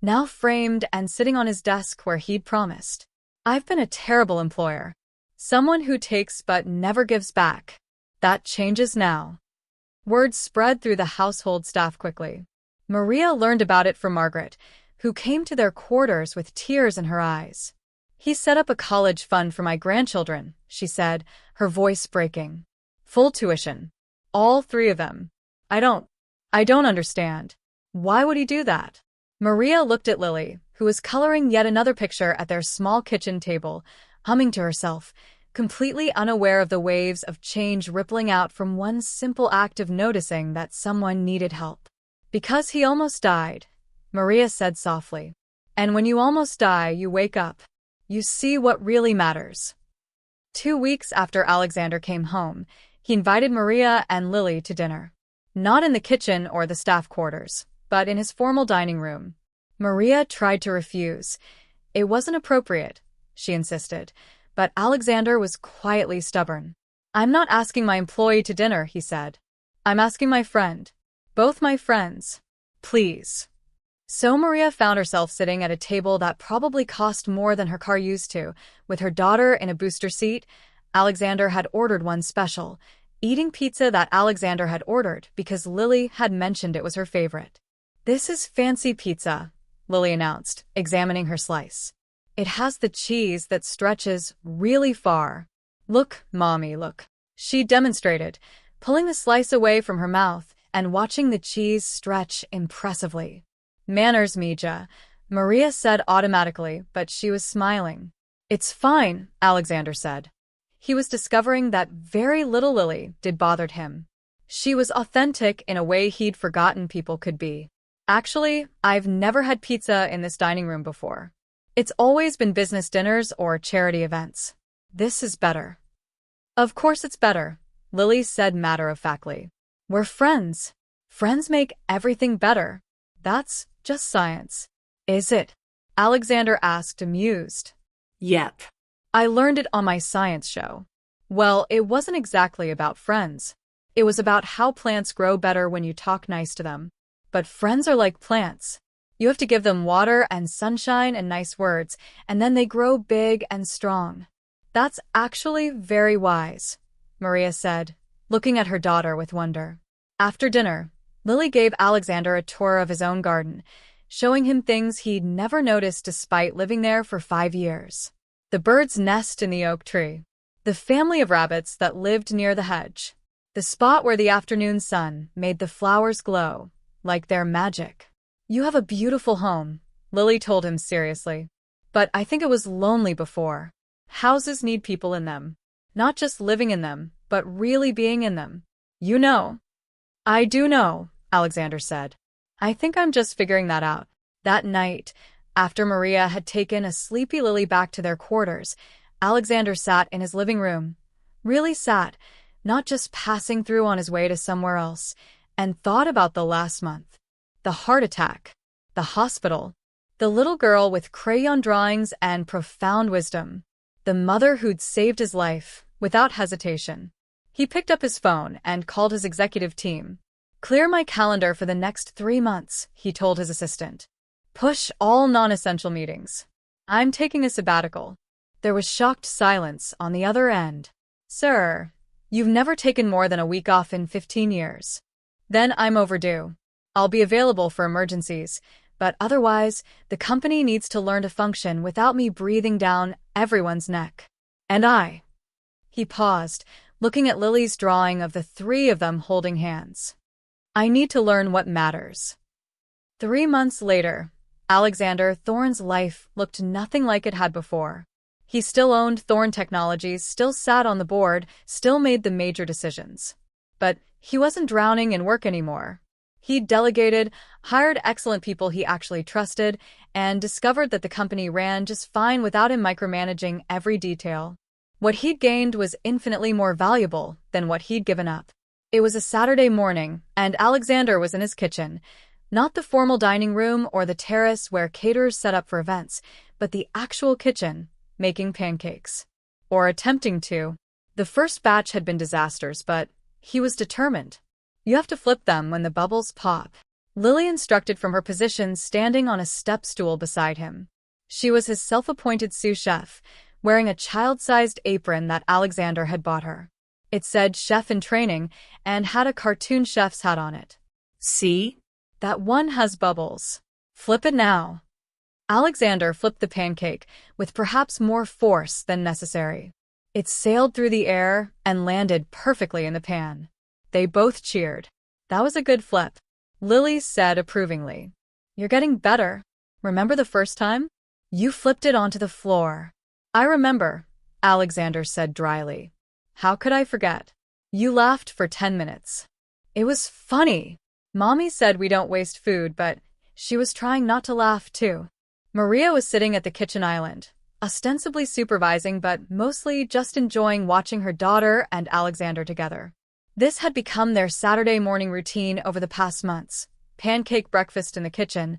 now framed and sitting on his desk where he'd promised. "I've been a terrible employer. Someone who takes but never gives back. That changes now." Word spread through the household staff quickly. Maria learned about it from Margaret, who came to their quarters with tears in her eyes. "He set up a college fund for my grandchildren," she said, her voice breaking. "Full tuition. All 3 of them. I don't understand. Why would he do that?" Maria looked at Lily, who was coloring yet another picture at their small kitchen table, humming to herself, completely unaware of the waves of change rippling out from one simple act of noticing that someone needed help. "Because he almost died," Maria said softly. "And when you almost die, you wake up. You see what really matters." 2 weeks after Alexander came home, he invited Maria and Lily to dinner. Not in the kitchen or the staff quarters, but in his formal dining room. Maria tried to refuse. It wasn't appropriate, she insisted, but Alexander was quietly stubborn. "I'm not asking my employee to dinner," he said. "I'm asking my friend. Both my friends. Please." So Maria found herself sitting at a table that probably cost more than her car used to, with her daughter in a booster seat. Alexander had ordered one special, eating pizza that Alexander had ordered because Lily had mentioned it was her favorite. "This is fancy pizza," Lily announced, examining her slice. "It has the cheese that stretches really far. Look, Mommy, look." She demonstrated, pulling the slice away from her mouth and watching the cheese stretch impressively. "Manners, Mija," Maria said automatically, but she was smiling. "It's fine," Alexander said. He was discovering that very little Lily did bothered him. She was authentic in a way he'd forgotten people could be. "Actually, I've never had pizza in this dining room before. It's always been business dinners or charity events. This is better." "Of course it's better," Lily said matter-of-factly. "We're friends. Friends make everything better. That's just science." "Is it?" Alexander asked, amused. Yep. "I learned it on my science show." "Well, it wasn't exactly about friends. It was about how plants grow better when you talk nice to them. But friends are like plants. You have to give them water and sunshine and nice words, and then they grow big and strong." "That's actually very wise," Maria said, looking at her daughter with wonder. After dinner, Lily gave Alexander a tour of his own garden, showing him things he'd never noticed despite living there for 5 years. The bird's nest in the oak tree, the family of rabbits that lived near the hedge, the spot where the afternoon sun made the flowers glow like they're magic. "You have a beautiful home," Lily told him seriously. "But I think it was lonely before. Houses need people in them. Not just living in them, but really being in them. You know." "I do know," Alexander said. "I think I'm just figuring that out." That night, after Maria had taken a sleepy Lily back to their quarters, Alexander sat in his living room. Really sat, not just passing through on his way to somewhere else, and thought about the last month. The heart attack. The hospital. The little girl with crayon drawings and profound wisdom. The mother who'd saved his life, without hesitation. He picked up his phone and called his executive team. "Clear my calendar for the next 3 months," he told his assistant. "Push all non-essential meetings. I'm taking a sabbatical." There was shocked silence on the other end. "Sir, you've never taken more than a week off in 15 years. Then I'm overdue. I'll be available for emergencies, but otherwise, the company needs to learn to function without me breathing down everyone's neck. And I. He paused, looking at Lily's drawing of the three of them holding hands. I need to learn what matters. 3 months later, Alexander Thorne's life looked nothing like it had before. He still owned Thorne Technologies, still sat on the board, still made the major decisions. But he wasn't drowning in work anymore. He'd delegated, hired excellent people he actually trusted, and discovered that the company ran just fine without him micromanaging every detail. What he'd gained was infinitely more valuable than what he'd given up. It was a Saturday morning, and Alexander was in his kitchen. Not the formal dining room or the terrace where caterers set up for events, but the actual kitchen, making pancakes. Or attempting to. The first batch had been disasters, but he was determined. You have to flip them when the bubbles pop. Lily instructed from her position standing on a step stool beside him. She was his self-appointed sous chef, wearing a child-sized apron that Alexander had bought her. It said chef in training and had a cartoon chef's hat on it. See? That one has bubbles. Flip it now. Alexander flipped the pancake with perhaps more force than necessary. It sailed through the air and landed perfectly in the pan. They both cheered. That was a good flip, Lily said approvingly. You're getting better. Remember the first time? You flipped it onto the floor. I remember, Alexander said dryly. How could I forget? You laughed for 10 minutes. It was funny. Mommy said we don't waste food, but she was trying not to laugh too. Maria was sitting at the kitchen island, ostensibly supervising but mostly just enjoying watching her daughter and Alexander together. This had become their Saturday morning routine over the past months. Pancake breakfast in the kitchen,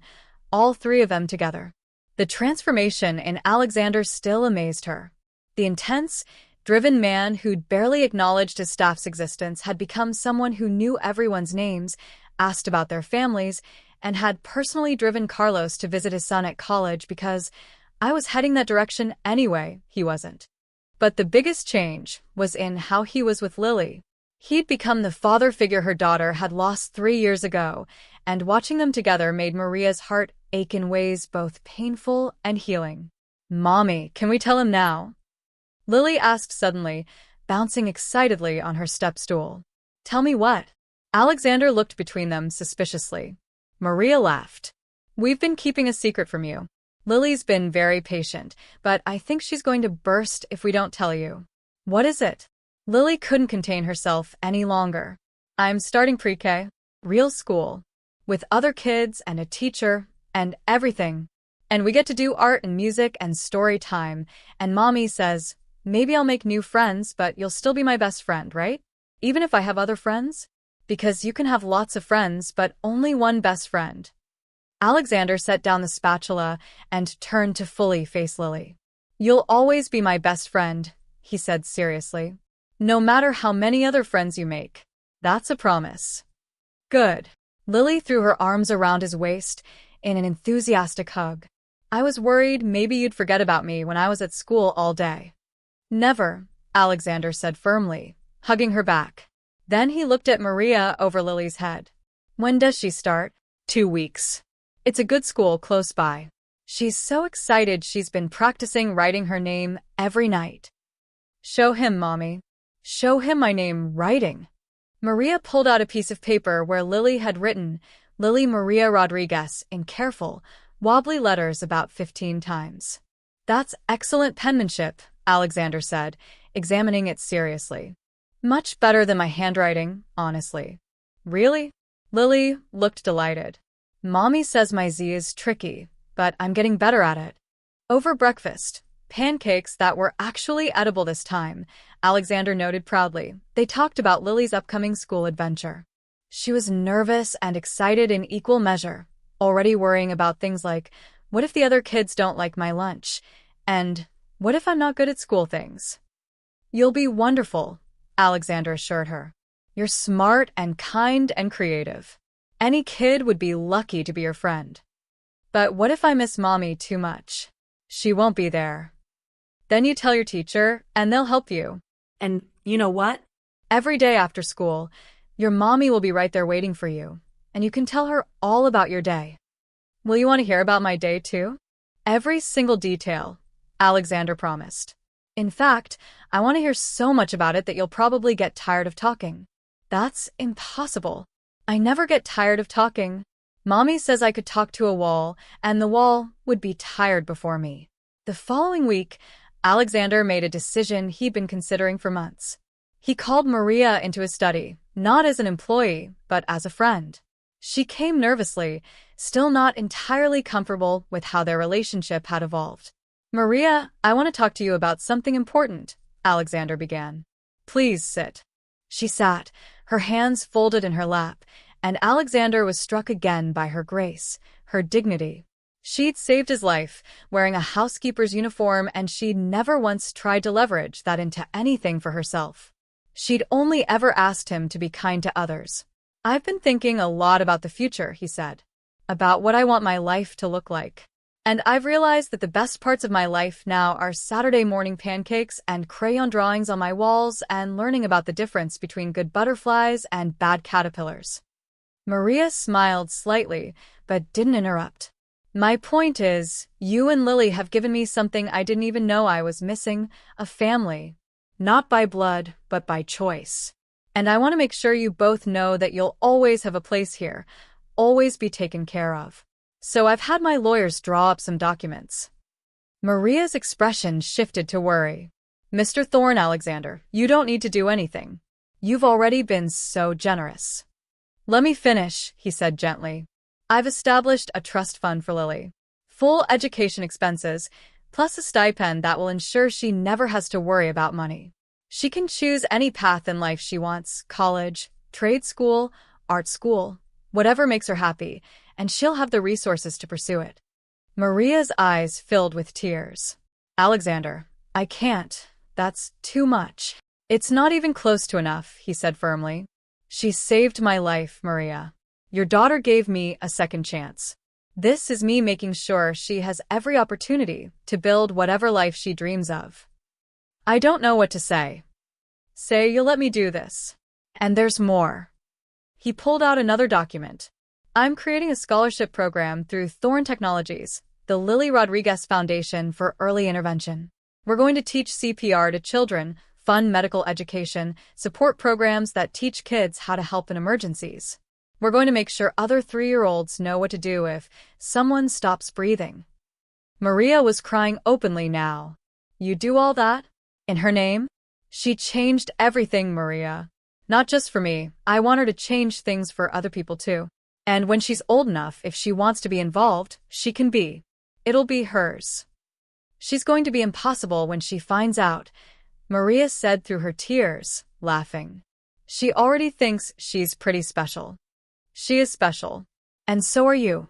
all three of them together. The transformation in Alexander still amazed her. The intense, driven man who'd barely acknowledged his staff's existence had become someone who knew everyone's names, asked about their families, and had personally driven Carlos to visit his son at college because I was heading that direction anyway, he wasn't. But the biggest change was in how he was with Lily. He'd become the father figure her daughter had lost 3 years ago, and watching them together made Maria's heart ache in ways both painful and healing. Mommy, can we tell him now? Lily asked suddenly, bouncing excitedly on her step stool. Tell me what? Alexander looked between them suspiciously. Maria laughed. We've been keeping a secret from you. Lily's been very patient, but I think she's going to burst if we don't tell you. What is it? Lily couldn't contain herself any longer. I'm starting pre-K, real school, with other kids and a teacher and everything. And we get to do art and music and story time, and Mommy says, maybe I'll make new friends, but you'll still be my best friend, right? Even if I have other friends? Because you can have lots of friends, but only one best friend. Alexander set down the spatula and turned to fully face Lily. You'll always be my best friend, he said seriously. No matter how many other friends you make. That's a promise. Good. Lily threw her arms around his waist in an enthusiastic hug. I was worried maybe you'd forget about me when I was at school all day. Never, Alexander said firmly, hugging her back. Then he looked at Maria over Lily's head. When does she start? 2 weeks. It's a good school close by. She's so excited she's been practicing writing her name every night. Show him, Mommy. Show him my name writing. Maria pulled out a piece of paper where Lily had written Lily Maria Rodriguez in careful, wobbly letters about 15 times. That's excellent penmanship, Alexander said, examining it seriously. Much better than my handwriting, honestly. Really? Lily looked delighted. Mommy says my Z is tricky, but I'm getting better at it. Over breakfast, pancakes that were actually edible this time, Alexander noted proudly. They talked about Lily's upcoming school adventure. She was nervous and excited in equal measure, already worrying about things like, what if the other kids don't like my lunch? And what if I'm not good at school things? You'll be wonderful, Alexander assured her. You're smart and kind and creative. Any kid would be lucky to be your friend. But what if I miss Mommy too much? She won't be there. Then you tell your teacher, and they'll help you. And you know what? Every day after school, your mommy will be right there waiting for you, and you can tell her all about your day. Will you want to hear about my day too? Every single detail, Alexander promised. In fact, I want to hear so much about it that you'll probably get tired of talking. That's impossible. I never get tired of talking. Mommy says I could talk to a wall, and the wall would be tired before me. The following week, Alexander made a decision he'd been considering for months. He called Maria into his study, not as an employee, but as a friend. She came nervously, still not entirely comfortable with how their relationship had evolved. "Maria, I want to talk to you about something important," Alexander began. "Please sit." She sat, her hands folded in her lap, and Alexander was struck again by her grace, her dignity. She'd saved his life, wearing a housekeeper's uniform, and she'd never once tried to leverage that into anything for herself. She'd only ever asked him to be kind to others. "I've been thinking a lot about the future," he said. "About what I want my life to look like. And I've realized that the best parts of my life now are Saturday morning pancakes and crayon drawings on my walls and learning about the difference between good butterflies and bad caterpillars." Maria smiled slightly, but didn't interrupt. "My point is, you and Lily have given me something I didn't even know I was missing, a family. Not by blood, but by choice. And I want to make sure you both know that you'll always have a place here, always be taken care of. So I've had my lawyers draw up some documents." Maria's expression shifted to worry. "Mr. Thorne, Alexander, you don't need to do anything. You've already been so generous." "Let me finish," he said gently. "I've established a trust fund for Lily. Full education expenses, plus a stipend that will ensure she never has to worry about money. She can choose any path in life she wants, college, trade school, art school, whatever makes her happy, and she'll have the resources to pursue it." Maria's eyes filled with tears. "Alexander, I can't. That's too much." "It's not even close to enough," he said firmly. "She saved my life, Maria. Your daughter gave me a second chance. This is me making sure she has every opportunity to build whatever life she dreams of. I don't know what to say. Say you'll let me do this. And there's more." He pulled out another document. "I'm creating a scholarship program through Thorne Technologies, the Lily Rodriguez Foundation for Early Intervention. We're going to teach CPR to children, fund medical education, support programs that teach kids how to help in emergencies. We're going to make sure other 3-year-olds know what to do if someone stops breathing." Maria was crying openly now. "You do all that? In her name? She changed everything, Maria. Not just for me, I want her to change things for other people too. And when she's old enough, if she wants to be involved, she can be. It'll be hers. She's going to be impossible when she finds out," Maria said through her tears, laughing. "She already thinks she's pretty special. She is special. And so are you."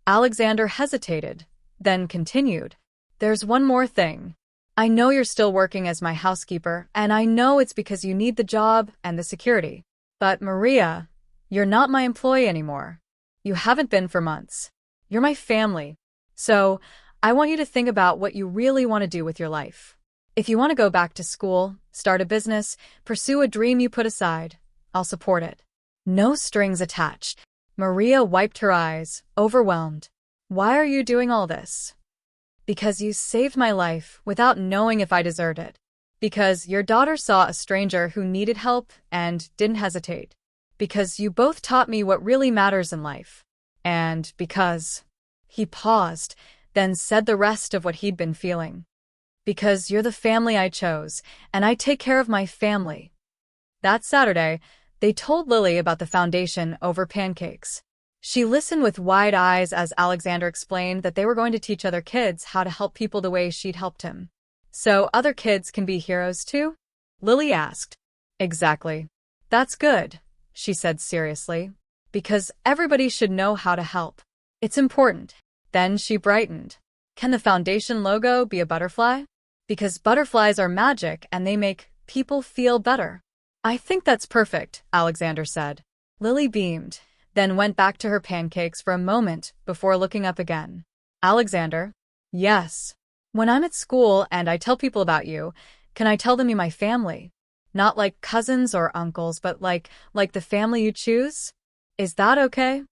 Alexander hesitated, then continued. "There's one more thing. I know you're still working as my housekeeper, and I know it's because you need the job and the security. But Maria, you're not my employee anymore. You haven't been for months. You're my family. So, I want you to think about what you really want to do with your life. If you want to go back to school, start a business, pursue a dream you put aside, I'll support it. No strings attached." Maria wiped her eyes, overwhelmed. "Why are you doing all this?" "Because you saved my life without knowing if I deserved it. Because your daughter saw a stranger who needed help and didn't hesitate. Because you both taught me what really matters in life. And because—" He paused, then said the rest of what he'd been feeling. "Because you're the family I chose, and I take care of my family." That Saturday, they told Lily about the foundation over pancakes. She listened with wide eyes as Alexander explained that they were going to teach other kids how to help people the way she'd helped him. "So other kids can be heroes too?" Lily asked. "Exactly. That's good," she said seriously. "Because everybody should know how to help. It's important." Then she brightened. "Can the foundation logo be a butterfly? Because butterflies are magic and they make people feel better." "I think that's perfect," Alexander said. Lily beamed, then went back to her pancakes for a moment before looking up again. "Alexander?" "Yes. When I'm at school and I tell people about you, can I tell them you're my family? Not like cousins or uncles, but like the family you choose? Is that okay?"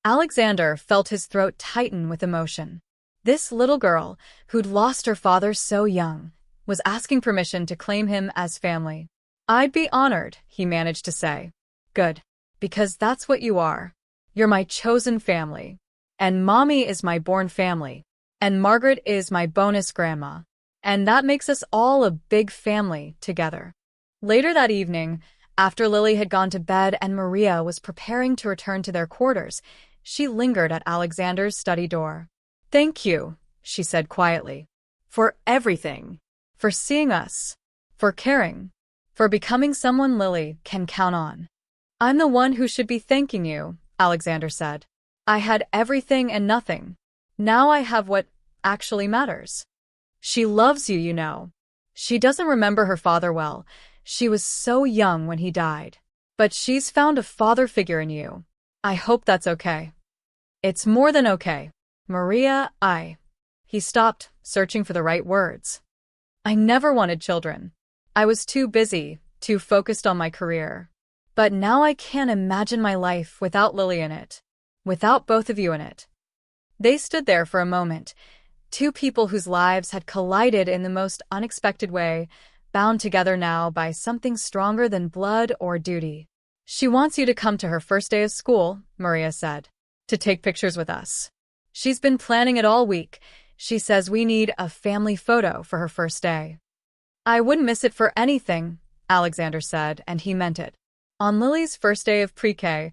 Alexander felt his throat tighten with emotion. This little girl, who'd lost her father so young, was asking permission to claim him as family. "I'd be honored," he managed to say. "Good. Because that's what you are. You're my chosen family. And Mommy is my born family. And Margaret is my bonus grandma. And that makes us all a big family together." Later that evening, after Lily had gone to bed and Maria was preparing to return to their quarters, she lingered at Alexander's study door. "Thank you," she said quietly. "For everything. For seeing us. For caring. For becoming someone Lily can count on." "I'm the one who should be thanking you," Alexander said. "I had everything and nothing. Now I have what actually matters. She loves you, you know. She doesn't remember her father well. She was so young when he died. But she's found a father figure in you. I hope that's okay." "It's more than okay. Maria, He stopped, searching for the right words. "I never wanted children. I was too busy, too focused on my career. But now I can't imagine my life without Lily in it. Without both of you in it." They stood there for a moment, two people whose lives had collided in the most unexpected way, bound together now by something stronger than blood or duty. "She wants you to come to her first day of school," Maria said, "to take pictures with us. She's been planning it all week. She says we need a family photo for her first day." "I wouldn't miss it for anything," Alexander said, and he meant it. On Lily's first day of pre-K,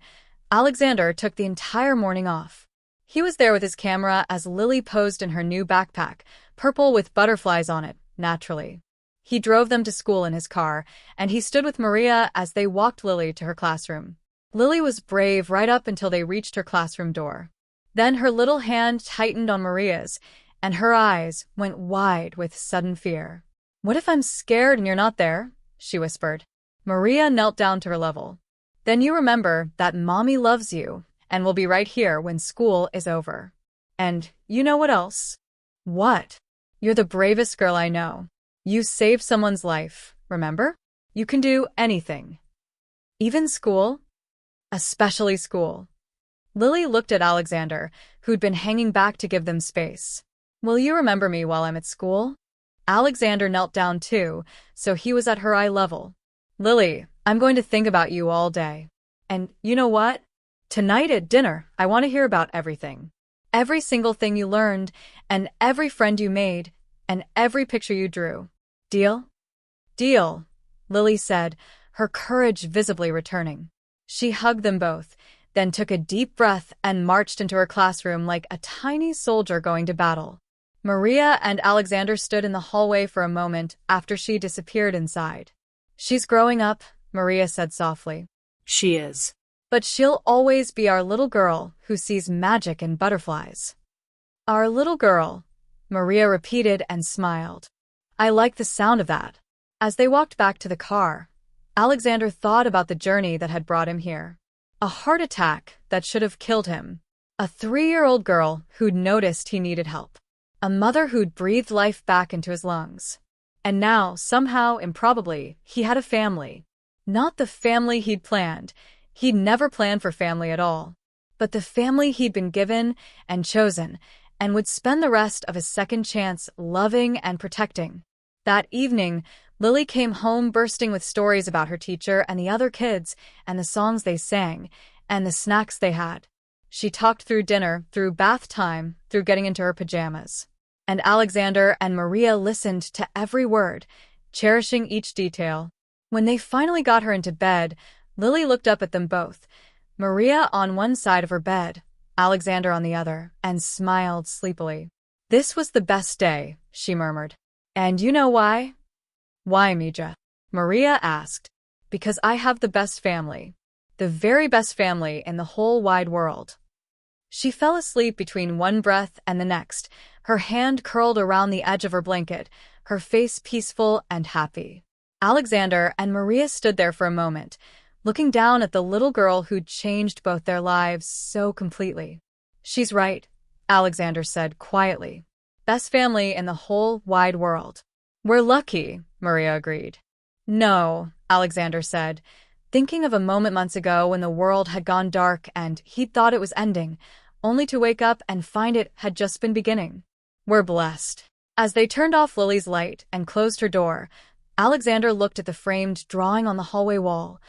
Alexander took the entire morning off. He was there with his camera as Lily posed in her new backpack, purple with butterflies on it, naturally. He drove them to school in his car, and he stood with Maria as they walked Lily to her classroom. Lily was brave right up until they reached her classroom door. Then her little hand tightened on Maria's, and her eyes went wide with sudden fear. "What if I'm scared and you're not there?" she whispered. Maria knelt down to her level. "Then you remember that Mommy loves you and will be right here when school is over. And you know what else?" "What?" "You're the bravest girl I know. You saved someone's life, remember? You can do anything. Even school? Especially school." Lily looked at Alexander, who'd been hanging back to give them space. "Will you remember me while I'm at school?" Alexander knelt down too, so he was at her eye level. "Lily, I'm going to think about you all day. And you know what? Tonight at dinner, I want to hear about everything. Every single thing you learned, and every friend you made, and every picture you drew. Deal?" "Deal," Lily said, her courage visibly returning. She hugged them both, then took a deep breath and marched into her classroom like a tiny soldier going to battle. Maria and Alexander stood in the hallway for a moment after she disappeared inside. "She's growing up," Maria said softly. "She is. "But she'll always be our little girl who sees magic in butterflies." "Our little girl," Maria repeated and smiled. "I like the sound of that." As they walked back to the car, Alexander thought about the journey that had brought him here. A heart attack that should have killed him. A 3-year-old girl who'd noticed he needed help. A mother who'd breathed life back into his lungs. And now, somehow, improbably, he had a family. Not the family he'd planned. He'd never planned for family at all. But the family he'd been given and chosen, and would spend the rest of his second chance loving and protecting. That evening, Lily came home bursting with stories about her teacher and the other kids, and the songs they sang, and the snacks they had. She talked through dinner, through bath time, through getting into her pajamas. And Alexander and Maria listened to every word, cherishing each detail. When they finally got her into bed, Lily looked up at them both, Maria on one side of her bed, Alexander on the other, and smiled sleepily. "This was the best day," she murmured. "And you know why?" "Why, Mija?" Maria asked. "Because I have the best family. The very best family in the whole wide world." She fell asleep between one breath and the next, her hand curled around the edge of her blanket, her face peaceful and happy. Alexander and Maria stood there for a moment, looking down at the little girl who'd changed both their lives so completely. "She's right," Alexander said quietly. "Best family in the whole wide world." "We're lucky," Maria agreed. "No," Alexander said, thinking of a moment months ago when the world had gone dark and he'd thought it was ending, only to wake up and find it had just been beginning. We're blessed. As they turned off Lily's light and closed her door, Alexander looked at the framed drawing on the hallway wall,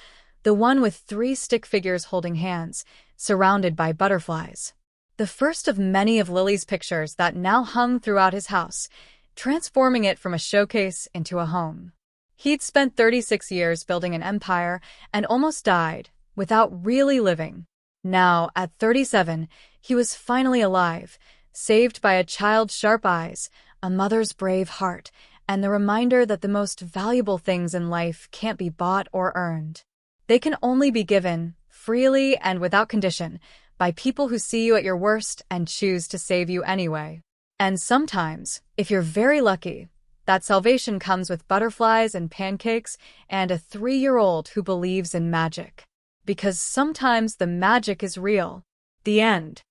the one with 3 stick figures holding hands, surrounded by butterflies. The first of many of Lily's pictures that now hung throughout his house, transforming it from a showcase into a home. He'd spent 36 years building an empire and almost died without really living. Now, at 37, he was finally alive, saved by a child's sharp eyes, a mother's brave heart, and the reminder that the most valuable things in life can't be bought or earned. They can only be given, freely and without condition, by people who see you at your worst and choose to save you anyway. And sometimes, if you're very lucky, that salvation comes with butterflies and pancakes and a 3-year-old who believes in magic. Because sometimes the magic is real. The end.